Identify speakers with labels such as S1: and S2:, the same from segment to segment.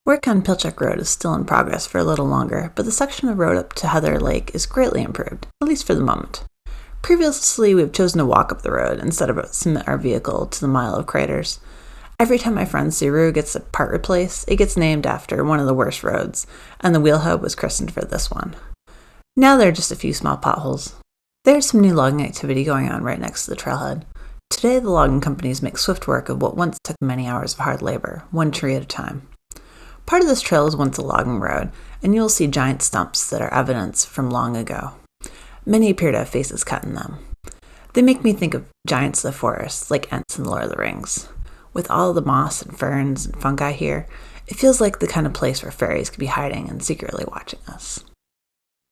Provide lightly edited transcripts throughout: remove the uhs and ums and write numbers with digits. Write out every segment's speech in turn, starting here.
S1: Work on Pilchuck Road is still in progress for a little longer, but the section of road up to Heather Lake is greatly improved, at least for the moment. Previously, we've chosen to walk up the road instead of submit our vehicle to the mile of craters. Every time my friend Subaru gets a part replaced, it gets named after one of the worst roads, and the wheel hub was christened for this one. Now there are just a few small potholes. There's some new logging activity going on right next to the trailhead. Today, the logging companies make swift work of what once took many hours of hard labor, one tree at a time. Part of this trail was once a logging road, and you'll see giant stumps that are evidence from long ago. Many appear to have faces cut in them. They make me think of giants of the forest, like Ents in the Lord of the Rings. With all the moss and ferns and fungi here, it feels like the kind of place where fairies could be hiding and secretly watching us.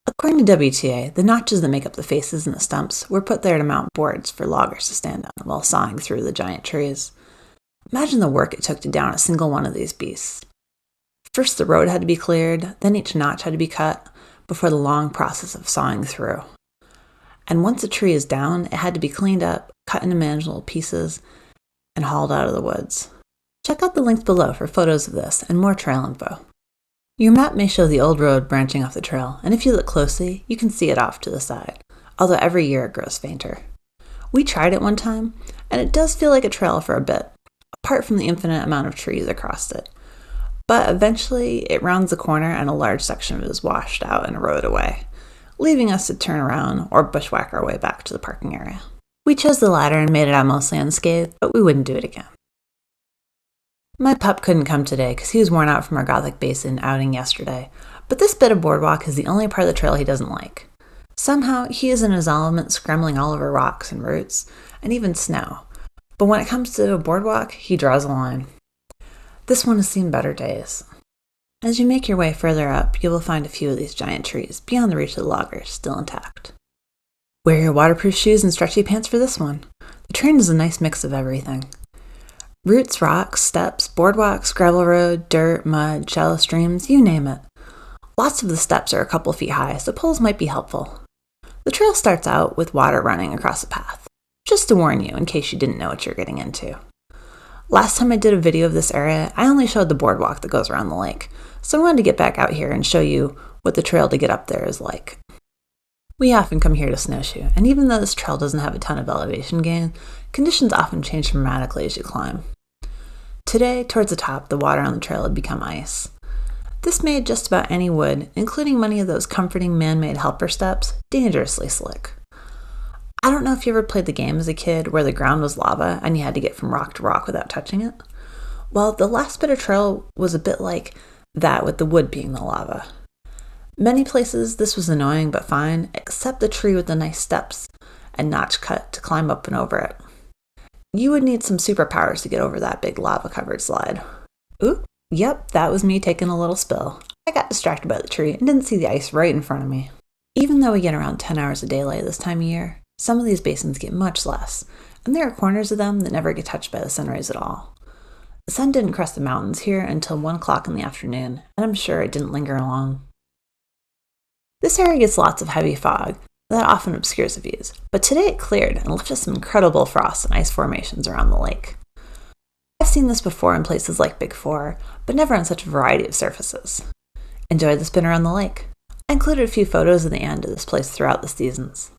S1: According to WTA, the notches that make up the faces and the stumps were put there to mount boards for loggers to stand on while sawing through the giant trees. Imagine the work it took to down a single one of these beasts. First the road had to be cleared, then each notch had to be cut, before the long process of sawing through. And once a tree is down, it had to be cleaned up, cut into manageable pieces, and hauled out of the woods. Check out the links below for photos of this and more trail info. Your map may show the old road branching off the trail, and if you look closely, you can see it off to the side, although every year it grows fainter. We tried it one time, and it does feel like a trail for a bit, apart from the infinite amount of trees across it. But eventually, it rounds the corner and a large section of it is washed out and eroded away, leaving us to turn around or bushwhack our way back to the parking area. We chose the latter and made it out mostly unscathed, but we wouldn't do it again. My pup couldn't come today because he was worn out from our Gothic Basin outing yesterday, but this bit of boardwalk is the only part of the trail he doesn't like. Somehow, he is in his element scrambling all over rocks and roots, and even snow. But when it comes to a boardwalk, he draws a line. This one has seen better days. As you make your way further up, you will find a few of these giant trees, beyond the reach of the loggers, still intact. Wear your waterproof shoes and stretchy pants for this one. The terrain is a nice mix of everything. Roots, rocks, steps, boardwalks, gravel road, dirt, mud, shallow streams, you name it. Lots of the steps are a couple feet high, so poles might be helpful. The trail starts out with water running across the path, just to warn you in case you didn't know what you're getting into. Last time I did a video of this area, I only showed the boardwalk that goes around the lake, so I wanted to get back out here and show you what the trail to get up there is like. We often come here to snowshoe, and even though this trail doesn't have a ton of elevation gain, conditions often change dramatically as you climb. Today, towards the top, the water on the trail had become ice. This made just about any wood, including many of those comforting man-made helper steps, dangerously slick. I don't know if you ever played the game as a kid where the ground was lava and you had to get from rock to rock without touching it. Well, the last bit of trail was a bit like that with the wood being the lava. Many places this was annoying but fine, except the tree with the nice steps and notch cut to climb up and over it. You would need some superpowers to get over that big lava-covered slide. Ooh, yep, that was me taking a little spill. I got distracted by the tree and didn't see the ice right in front of me. Even though we get around 10 hours of daylight this time of year, some of these basins get much less, and there are corners of them that never get touched by the sun rays at all. The sun didn't crest the mountains here until 1 o'clock in the afternoon, and I'm sure it didn't linger long. This area gets lots of heavy fog that often obscures the views, but today it cleared and left us some incredible frost and ice formations around the lake. I've seen this before in places like Big 4, but never on such a variety of surfaces. Enjoy the spin around the lake. I included a few photos of the end of this place throughout the seasons.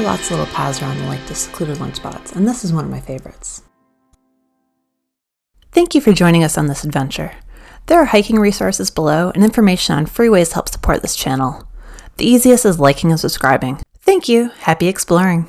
S1: are lots of little paths around the lake to secluded lunch spots, and this is one of my favorites. Thank you for joining us on this adventure. There are hiking resources below and information on free ways to help support this channel. The easiest is liking and subscribing. Thank you. Happy exploring.